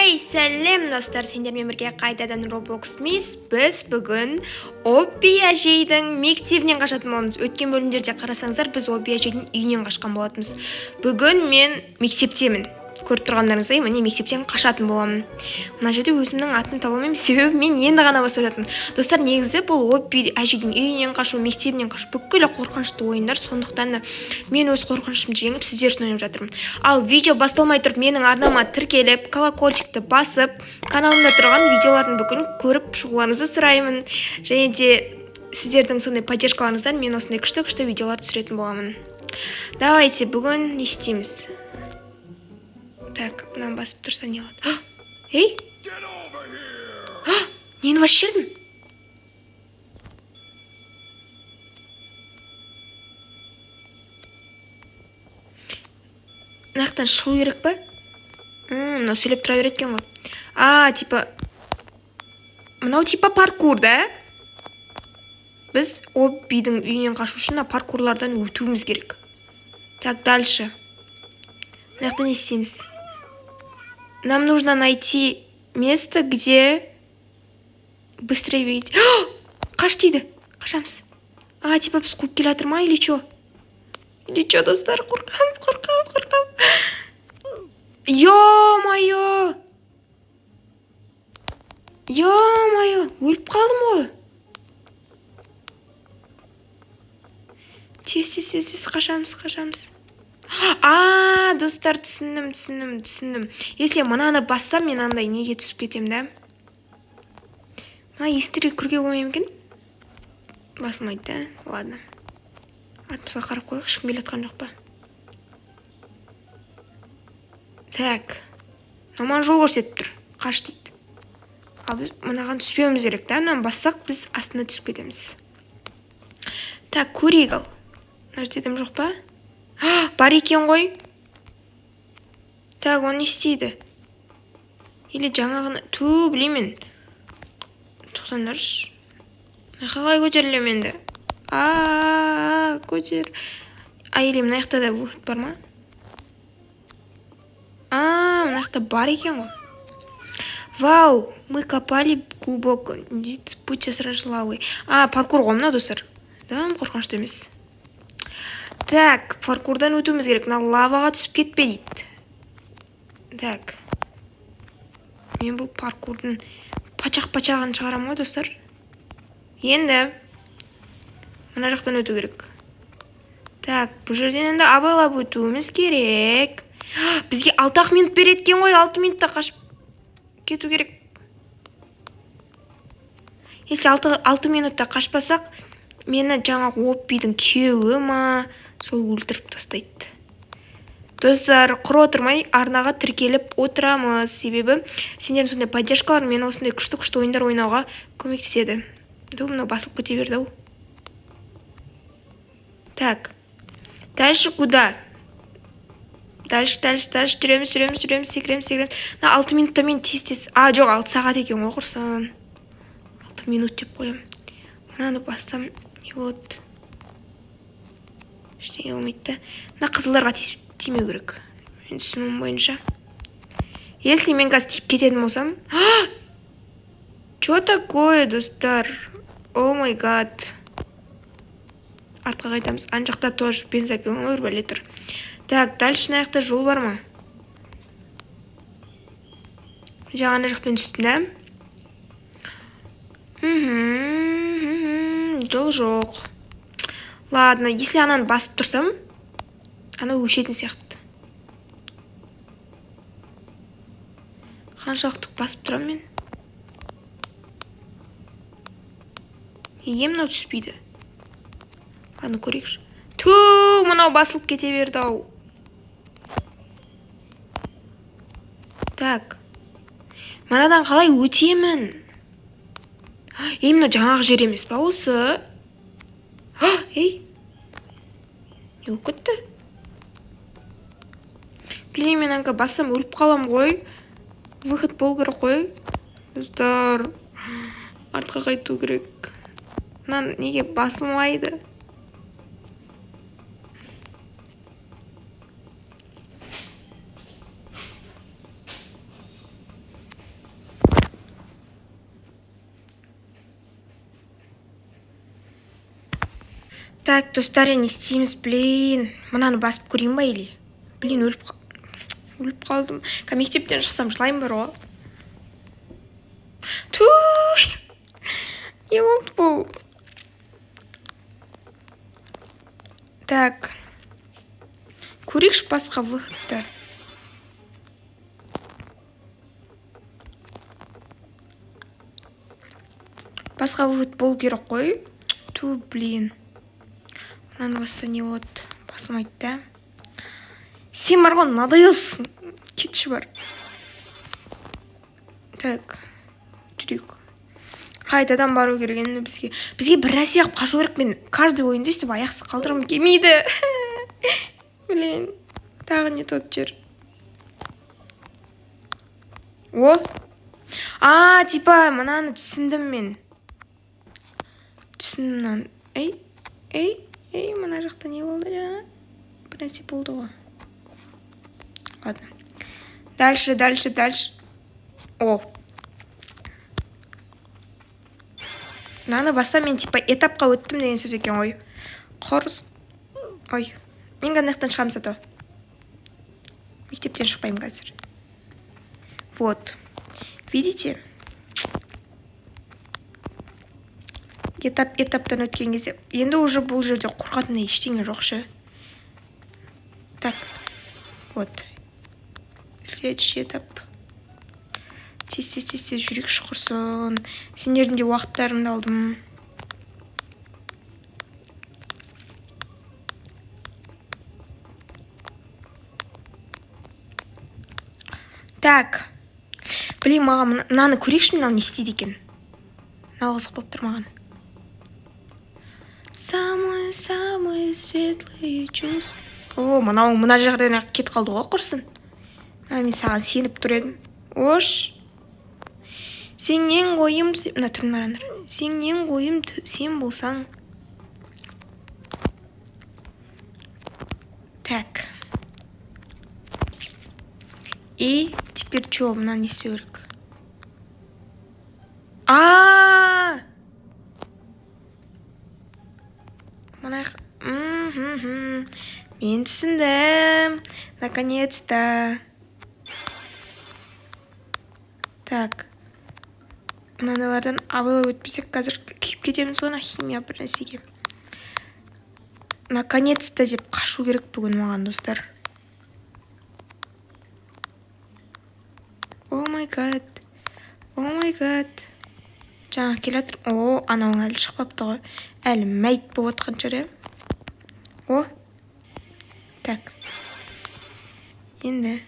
Сәлем достар, сендермен бірге қайтадан Roblox Miss. Біз бүгін Обби әжейдің мектебінен қашатын боламыз. Өткен бөлімдерде қарасаңыздар, біз Обби әжейдің үйінен қашқан болатынбыз. Бүгін мен мектептемін. Көріп тұрғандарыңыздай, міне мектептен қашатын боламын. Мына жерде өзімнің атын таба алмаймын, себебі мен енді ғана бастап жатырмын. Достар, негізі бұл Обби әжейдің үйінен қашу, мектебінен қашу бүкіл қорқынышты ойындар, сондықтан да мен өз қорқынышымды жеңіп сіздер үшін ойнап жатырмын. Ал видео басталмай тұрып менің арнама тіркеліп, колокольчикті басып, каналымда тұрған видеолардың бүкілін көріп шығуларыңызды сұраймын. Және де сіздердің сондай поддержкаларыңыздан мен осындай күшті видеолар түсіретін боламын. Давайте, бүгін не істейміз? Так, мынаны басып тұрса не алады? Ей! Нені басып жердің? Мынаяқтан шығу керек па? Мынау сөйлеп тұра береді екен ғой. Типа... Мынау типа паркур, да? Біз Оббидің үйінен қашу үшін паркурлардан өтуіміз керек. Так, дальше. Мынаяқтан не істейміз? Нам нужно найти место, где быстрее бегать. Қаш дейді. Қашамыз. Типа біз қуып келе жатыр ма, или чо? Или чо, достар? Қорқам. Ё-моё! Өліп қалдым ғой. Тез, қашамыз. Достар, түсіндім. Если мынаны бассам, мен андай неге түсіп кетем, да? Мына есіктерге кіруге болмаймын екен? Басылмайды, да? Ладно. Артымызға қарап қойық, ешкім келе жатқан жоқ па? Так. Маман жол көрсетіп тұр. Қаш дейді. Ал біз мынаған түспеуіміз керек, да? Мынаны бассақ, біз астына түсіп кетеміз. Так, көрейік ал. Мына жерде дым жоқ па? Бар екен ғой. Так, оны не істейді? Или жаңағыны... Білеймін. Тоқтаңдаршы. Қалай көтерілем енді? Көтер. Или мына жақта да выход бар ма? Мына жақта бар екен ғой. Вау, мы копали глубоко. Будьте осторожны. Паркур ғой мына, достар. Да, қорқынышты емес. Так, паркурдан өтуіміз керек. Мына лаваға түсіп кетпе дейді. Так. Мен бұл паркурдың пачақ-пачағын шығарам ғой, достар. Енді мына жақтан өту керек. Так, бұл жерден енді абайлап өтуіміз керек. Бізге 6 минут береткен ғой, 6 минутта қашып кету керек. Если 6 минутта қашпасақ, мені жаңағы Оббидің күйеуі ма, сол өлтіріп тастайды. Достар, құр отырмай арнаға тіркеліп отырамыз. Себебі сендердің сондай поддержкалар мен осындай күшті ойындар ойнауға көмектеседі. Мынау басылып кете берді ау. Так. Дальше куда? Дальше. Жүреміз, секіреміз. 6 минутта мен тез. Жоқ, 6 сағат екен ғой, құрсын. 6 минут деп қоям. Мынаны бассам не болады? Ештеңе болмайды. Мына қызылдарға тимеу керек. Мен түсінуім бойынша. Если мен қазір тиіп кететін болсам... Чё такое, достар? О май гад. Артқа қайтамыз. Ан жақта тоже бензопила ма, бір бәле тұр. Так, дальше мына жақта жол бар ма? Жағана жақпен түстім, да? Жол жоқ. Ладно, если ананы басып тұрсам, ана өшетін сияқты. Қаншалықты басып тұрам мен? Мынау түспейді. Ладно, көрейікші. Мынау басылып кете берді ау. Так. Манадан қалай өтемін? Мынау жаңағы жер емес па осы? Ей! Не болып кетті? Білейін, мен анқа бассам өліп қалам ғой. Выход бол керек қой. Достар, артқа қайту керек. Мынан неге басылмайды? Так, достар, не істейміз, блин. Мынаны басып көрейін ба или? Блин, өліп қалдым. Мектептен шықсам жылайын бар ғой. Туй! Не болды бұл? Так. Көрейікші басқа выходтар. Басқа выход болу керек қой. Ту, блин. Мынаны басса не болады? Басылмайды да. Сен бар ғой, надоелсың. Кетші бар. Так. Жүрейік. Қайтадан бару керек енді бізге. Бізге бір нәрсе қылып қашу керек. Мен каждый ойында өстіп аяқсыз қалдырғым келмейді. Блин. Тағы не тот жер. О. Типа, мынаны түсіндім мен. Түсіндім. Эй, мына жақта не болды ja? Бір нәрсе болды ғой. Ладно. Дальше. О. Мынаны басса мен типа этапқа өттім деген сөз екен ғой. Құрыс. Ой. Мен қандай жақтан шығамыз ато? Мектептен шықпаймын қазір. Вот. Видите? Этаптан өткен кезде. Енді уже бұл жерде қорқатындай ештеңе жоқ ше. Так. Вот. Следующий этап. Тез жүрек шұқырсын. Сендердің де уақыттарыңды алдым. Так. Блин, маған мынаны көрейікші, мынаны не істейді екен. Мынау қызық болып тұр маған. Самые светлые чувства. Мына жағдайдан кет қалды ғой құрсын. Мен саған сеніп тұр едім. Ош. Сенен қойым... Мына тұрмарандар. Сенен қойым сен болсаң. Так. И теперь что? Мына не істеу керек. Мен түсіндім. Наконец-то. Так. Мыналардан абайлап өтпесек, қазір күйіп кетеміз ғой, химия бір нәрсеге. Наконец-то деп қашу керек бүгін маған, достар. О май гад. Жаңа келатыр. Анауың әлі шықпапты ғой. Әлі мәйт болып отқан шығар. О. Так. Енді.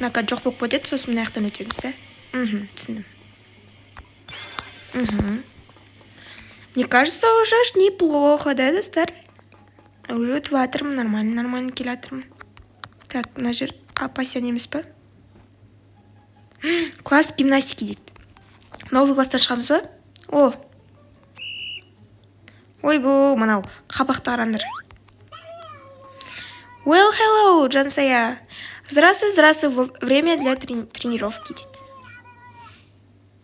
Нака жоқ болып кетеді, сосын мына жақтан өтеміз да. Түсіндім. Мне кажется, уже неплохо, да, достар? Уже өтіп жатырмын, нормально келатырмын. Так, мына жер опасен емес па? Класс гимнастики дейді. Новый класстан шығамыз ба? Ойбу, мынау қабақты қараңдар. Well, hello, Жансая. Здравствуй, время для тренировки, дейді.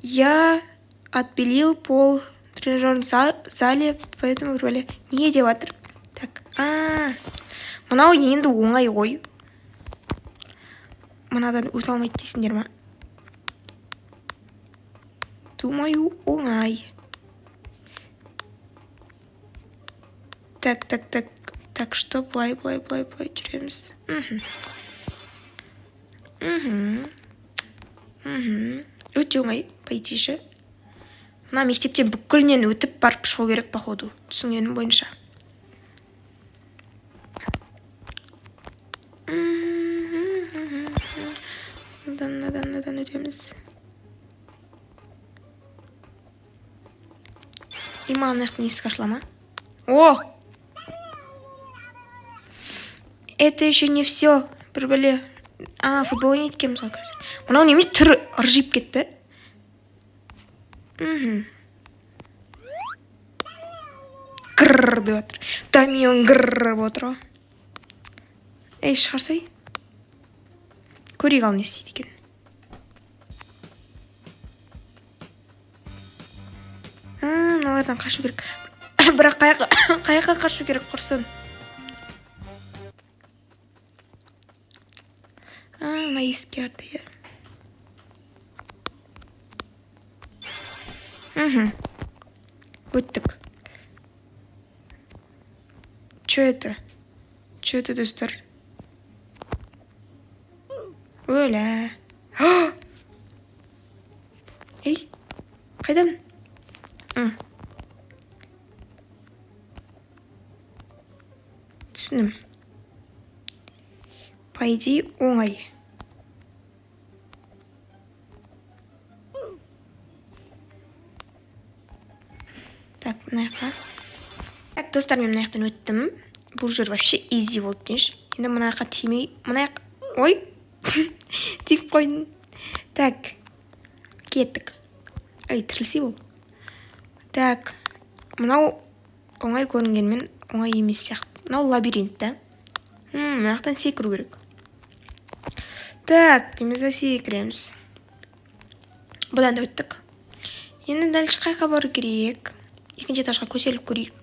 Я отбелил пол в тренажерном зале, поэтому вроде не деп жатыр. Так, мынау енді оңай ой. Мынадан өте алмайды дейсіңдер ма? Думаю, оңай. Так, что былай жүреміз. Өте оңай, пойдейші. Мына мектептен бүкілінен өтіп барып шығу керек, походу. Түсінгенім бойынша. Надан өтеміз. И маған нақтын есік ашылама. Это еще не все. Бір футбол ойнайын ғой қазір. Мынау неме түрі ыржиып кетті. Грррр деп отыр. Дамион грррр деп отыр ғой. Ей, шығарсай. Көрейік ал не істейді екен. Мыналардан қашу керек. бірақ қаяққа қашу керек құрсын. Мына еске арды, Өттік. Чё это? Чё это, достар? Өлә. Ей, қайдамын? Түсінім. По идее, оңай. Так, мынаяққа. Так, достар, мен мынаяқтан өттім. Бұл жер вообще изи болды дейінші. Енді мынаяққа тимей, мынаяқ... Ой! Тиіп қойдың. Так, кеттік. Ай, тірілсей бұл. Так, мынау оңай көрінгенмен оңай емес сияқты. Мынау лабиринт, да? Мынаяқтан секіру керек. Так, біз секіреміз. Бұдан да өттік. Енді дәлші қайқа бару керек. Екінші этажға көтеріліп көрейік.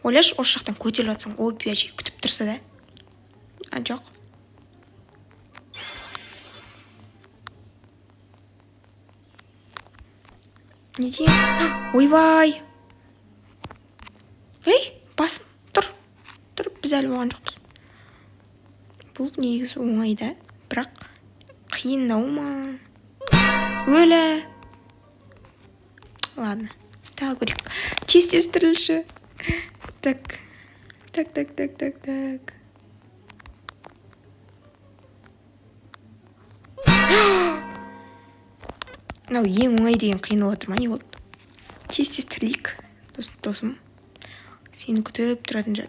Ойлаш, осы жақтан көтеріліп атсаң, Опи әже күтіп тұрса да. Жоқ. Не дейін? Ойбай! Ей, басым, тұр. Тұр, біз әлі болған жоқпыз. Бұл негізі оңайда, бірақ қиындау ма? Өлі! Ладно, тағы көрейік. Тез тірілші. Так. Мынау ең оңай деген қиын отыр ма, не болды? Тез тірілейік, досым. Сені күтіп тұратын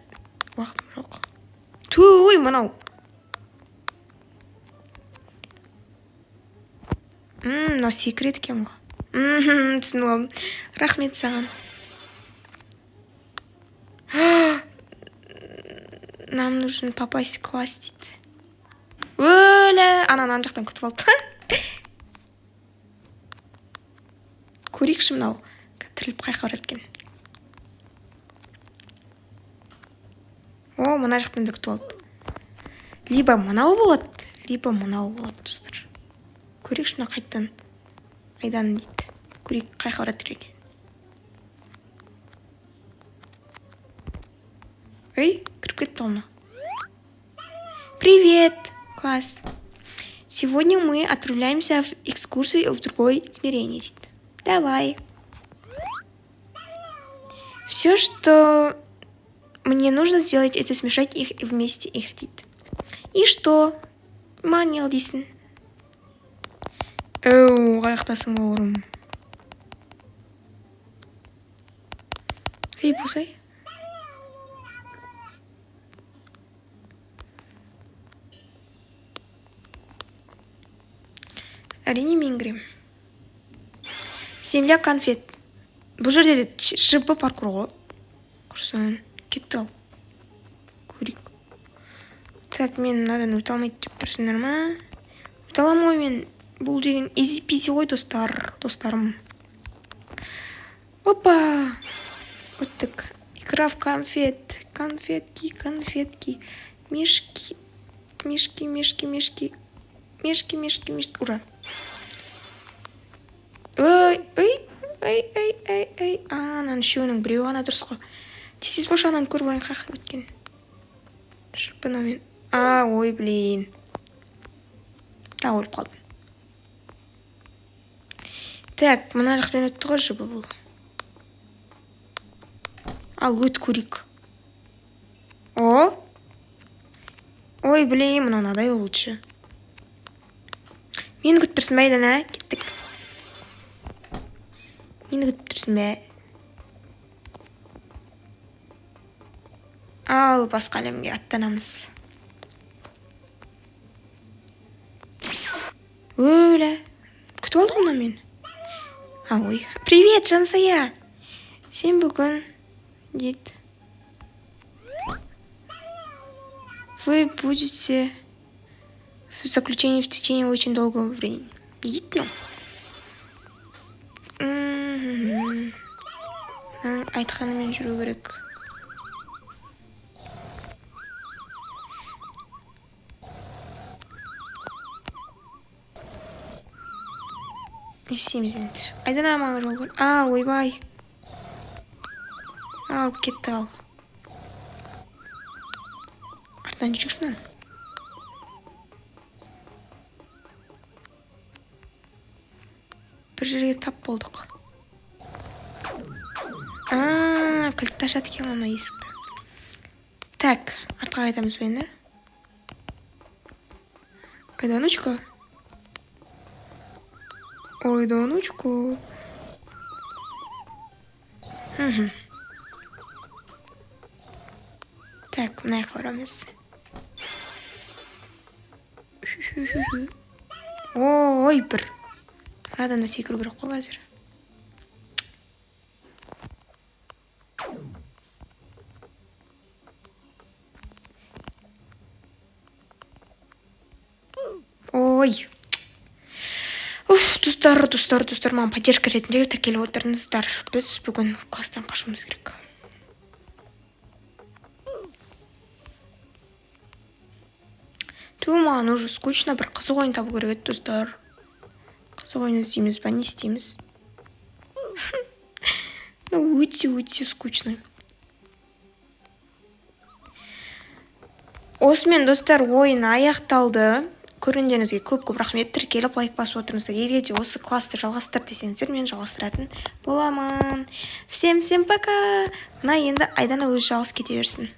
уақытым жоқ. Туй, мынау. Мынау секрет екен ғой. Түсініп алдым. Рахмет саған. Нам нужен попасть в класс дейді. Өлі! Анан жақтан күтіп алды. Көрейікші мынау. Тіріліп қайқа бар еткен. О, мына жақтан да күтіп алды. Либо мынау болады, либо мынау болады, достар. Көрейікші мына қайттан. Айдан дейді. Көрейік қайқа бар еткен. Эй, кіріп кетті оны. Привет, класс. Сегодня мы отправляемся в экскурсию в другое измерение. Давай. Все, что мне нужно сделать, это смешать их и вместе их. И что? Манил дейсің. Қаяқтасың бауырым. Ей, босай. Әрине мен кірем. Земля конфет. Бұл жерде жыбы паркур ғой. Құрсын, кетті ал. Көрейік. Так, мен мынадан өте алмайды деп тұрсыңдар ма? Өте аламын ғой мен. Бұл деген изи-пизи ғой, достарым. Опа! Өттік. Игра в конфет. Конфетки. Мишки. Ура. Ой. Анан үшеуінің біреуі ғана дұрыс қой. Тез бош анан көріп алайын қақы өткен. Шырпынамен. Ой, блин. Өліп қалдым. Так, мына жақпен өтті ғой жыбы бұл. Ал өт көрейік. Ой, блин, мынадай лучше. Мені күтіп тұрсын бәйдан, кеттік. Мені күтіп тұрсын бәй. Ал басқа әлемге аттанамыз. Өлі. Күтіп алдық мұна мен. Ой. Привет, Жансая. Сен бүгін дейді. Вы будете в заключении в течение очень долгого времени. Дейді, айтқанымен жүру керек. Не істейміз енді? Айдан амалы жол бар. Ойбай. Алып кетті ал. Артынан жүрекші мынаны. Бір жерге тап болдық. Кілтті ашады екен ана есікті. Так, артқа қайтамыз бені. Айданочка. Ойданочка. Так, мына жаққа барамыз. Ой, бір. Мынадан да секіру керек қой қазір. Ой. Достар, маған поддержка ретінде тіркеліп отырыңыздар. Біз бүгін класстан қашуымыз керек. Маған уже скучно, бір қызық ойын табу керек еді, достар. Қызық ойын іздейміз ба, не істейміз? Өте скучно. Осымен, достар, ойын аяқталды. Көргендеріңізге көп рахмет. Тіркеліп лайк басып отырыңыздар. Егер де осы класты жалғастыр десеңіздер, мен жалғастыратын боламын. Всем пока. Мына енді Айдана өзі жалғыз кете берсін.